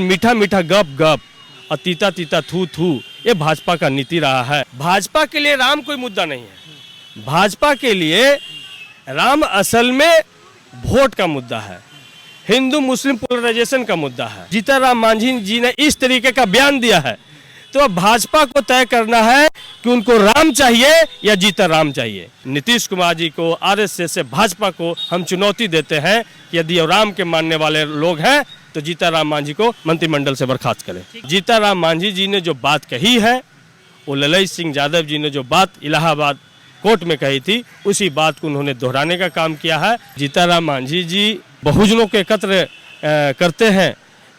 मीठा मीठा गप गप और तीता तीता थू थू, ये भाजपा का नीति रहा है। भाजपा के लिए राम कोई मुद्दा नहीं है। भाजपा के लिए राम असल में वोट का मुद्दा है, हिंदू मुस्लिम पोलराइजेशन का मुद्दा है। जीतनराम मांझी जी ने इस तरीके का बयान दिया है, तो अब भाजपा को तय करना है कि उनको राम चाहिए या जीतनराम चाहिए। नीतीश कुमार जी को, आरएसएस से भाजपा को हम चुनौती देते हैं कि यदि राम के मानने वाले लोग हैं तो जीतनराम मांझी को मंत्रिमंडल से बर्खास्त करें। जीतनराम मांझी जी ने जो बात कही है, वो ललई सिंह यादव जी ने जो बात इलाहाबाद कोर्ट में कही थी, उसी बात को उन्होंने दोहराने का काम किया है। जीतनराम मांझी जी बहुजनों को एकत्र करते हैं,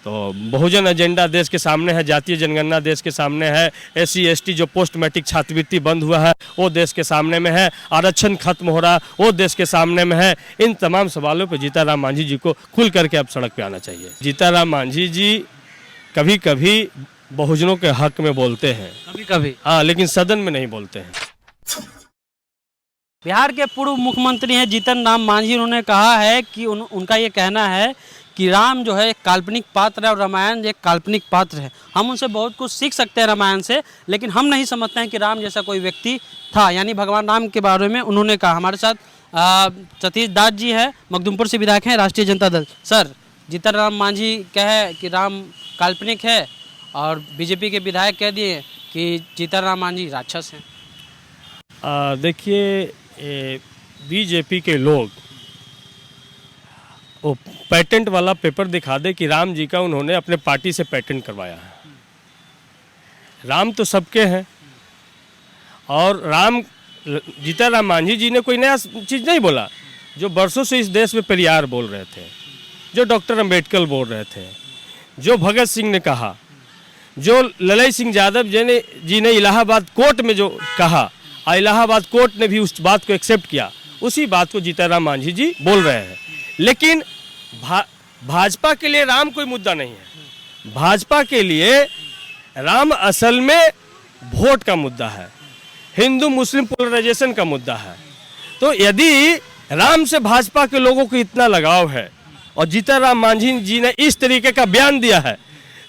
तो बहुजन एजेंडा देश के सामने है, जातीय जनगणना देश के सामने है, SC ST जो पोस्ट मैट्रिक छात्रवृत्ति बंद हुआ है वो देश के सामने में है, आरक्षण खत्म हो रहा वो देश के सामने में है। इन तमाम सवालों पर जीतनराम मांझी जी को खुल करके अब सड़क पे आना चाहिए। जीतनराम मांझी जी कभी कभी बहुजनों के हक में बोलते हैं, कभी कभी, हाँ, लेकिन सदन में नहीं बोलते हैं। बिहार के पूर्व मुख्यमंत्री हैं जीतनराम मांझी, उन्होंने कहा है कि उनका ये कहना है कि राम जो है एक काल्पनिक पात्र है और रामायण एक काल्पनिक पात्र है। हम उनसे बहुत कुछ सीख सकते हैं रामायण से, लेकिन हम नहीं समझते हैं कि राम जैसा कोई व्यक्ति था, यानी भगवान राम के बारे में उन्होंने कहा। हमारे साथ सतीश दास जी है, मखदुमपुर से विधायक हैं, राष्ट्रीय जनता दल। सर, जीतनराम मांझी कहे कि राम काल्पनिक है और बीजेपी के विधायक कह दिए कि जीतनराम मांझी राक्षस हैं। देखिए, बीजेपी के लोग वो पेटेंट वाला पेपर दिखा दे कि राम जी का उन्होंने अपने पार्टी से पेटेंट करवाया है। राम तो सबके हैं, और जीतनराम मांझी जी ने कोई नया चीज़ नहीं बोला। जो बरसों से इस देश में पेरियार बोल रहे थे, जो डॉक्टर अम्बेडकर बोल रहे थे, जो भगत सिंह ने कहा, जो ललई सिंह यादव जी ने इलाहाबाद कोर्ट में जो कहा, इलाहाबाद कोर्ट ने भी उस बात को एक्सेप्ट किया, उसी बात को जीतनराम मांझी जी बोल रहे हैं। लेकिन भाजपा के लिए राम कोई मुद्दा नहीं है। भाजपा के लिए राम असल में वोट का मुद्दा है, हिंदू मुस्लिम पोलराइजेशन का मुद्दा है। तो यदि राम से भाजपा के लोगों को इतना लगाव है और जीतनराम मांझी जी ने इस तरीके का बयान दिया है,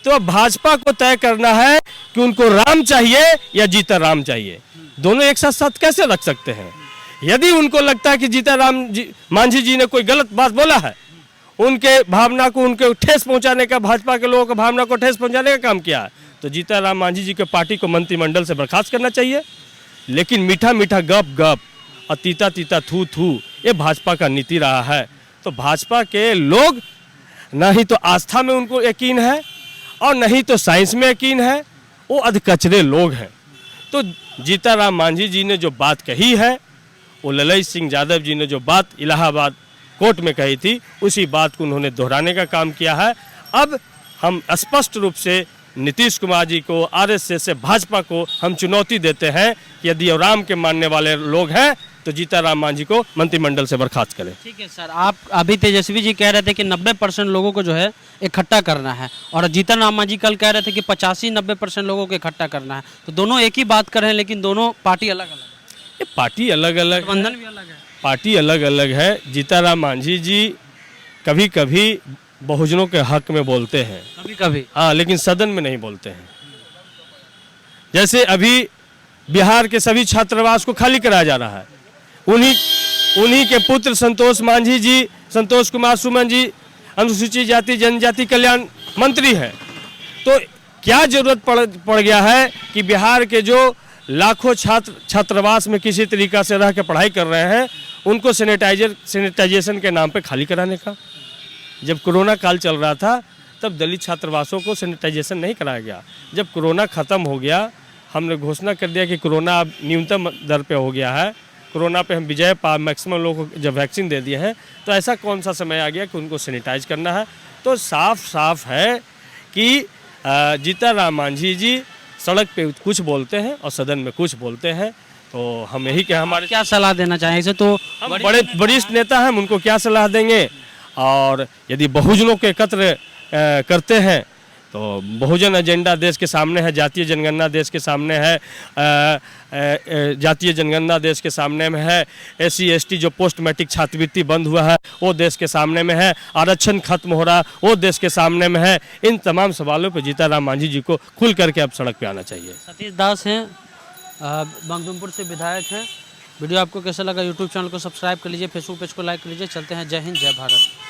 तो अब भाजपा को तय करना है कि उनको राम चाहिए या जीतनराम चाहिए। दोनों एक साथ साथ कैसे रख सकते हैं? यदि उनको लगता है कि जीतनराम मांझी जी ने कोई गलत बात बोला है, उनके भावना को, उनके ठेस पहुंचाने का, भाजपा के लोगों को भावना को ठेस पहुंचाने का काम किया है, तो जीतनराम मांझी जी के पार्टी को मंत्रिमंडल से बर्खास्त करना चाहिए। लेकिन मीठा मीठा गप गप और तीता तीता थू थू, ये भाजपा का नीति रहा है। तो भाजपा के लोग न ही तो आस्था में उनको यकीन है और न ही तो साइंस में यकीन है, वो अधकचरे लोग हैं। तो जीतनराम मांझी जी ने जो बात कही है, वो ललई सिंह यादव जी ने जो बात इलाहाबाद कोर्ट में कही थी, उसी बात को उन्होंने दोहराने का काम किया है। अब हम स्पष्ट रूप से नीतीश कुमार जी को, आरएसएस से भाजपा को हम चुनौती देते हैं कि यदि राम के मानने वाले लोग हैं तो जीतनराम मांझी को मंत्रिमंडल से बर्खास्त करें। ठीक है सर, आप अभी तेजस्वी जी कह रहे थे कि 90% लोगों को जो है इकट्ठा करना है, और जीतनराम मांझी कल कह रहे थे कि 85-90% लोगों को इकट्ठा करना है। तो दोनों एक ही बात कर रहे हैं, लेकिन दोनों पार्टी अलग अलग है। ये पार्टी अलग अलग, बंधन भी अलग है, पार्टी अलग अलग है। जीतनराम मांझी जी कभी कभी बहुजनों के हक में बोलते हैं, कभी कभी, हाँ, लेकिन सदन में नहीं बोलते हैं। जैसे अभी बिहार के सभी छात्रावास को खाली कराया जा रहा है, उन्हीं के पुत्र संतोष कुमार सुमन जी अनुसूचित जाति जनजाति कल्याण मंत्री हैं। तो क्या जरूरत पड़ गया है कि बिहार के जो लाखों छात्रावास में किसी तरीका से रह के पढ़ाई कर रहे हैं, उनको सैनिटाइजेशन के नाम पे खाली कराने का? जब कोरोना काल चल रहा था तब दलित छात्रावासों को सैनिटाइजेशन नहीं कराया गया। जब कोरोना ख़त्म हो गया, हमने घोषणा कर दिया कि कोरोना अब न्यूनतम दर पे हो गया है, कोरोना पे हम विजय मैक्सिमम लोगों को जब वैक्सीन दे दिए हैं, तो ऐसा कौन सा समय आ गया कि उनको सैनिटाइज करना है? तो साफ साफ है कि जीतनराम मांझी जी सड़क पे कुछ बोलते हैं और सदन में कुछ बोलते हैं। तो हम यही कि हमारे क्या सलाह देना चाहेंगे? इसे तो हम बड़े वरिष्ठ नेता हैं, हम उनको क्या सलाह देंगे? और यदि बहुजनों को एकत्र करते हैं तो बहुजन एजेंडा देश के सामने है, जातीय जनगणना देश के सामने है, जातीय जनगणना देश के सामने में है, SC ST जो पोस्ट मैट्रिक छात्रवृत्ति बंद हुआ है वो देश के सामने में है, आरक्षण खत्म हो रहा वो देश के सामने में है। इन तमाम सवालों पर जीतन मांझी जी को खुल करके अब सड़क पे आना चाहिए। सतीश दास हैं, मखदूमपुर से विधायक हैं। वीडियो आपको कैसा लगा? यूट्यूब चैनल को सब्सक्राइब कर लीजिए, फेसबुक पेज को लाइक कर लीजिए। चलते हैं, जय हिंद, जय भारत।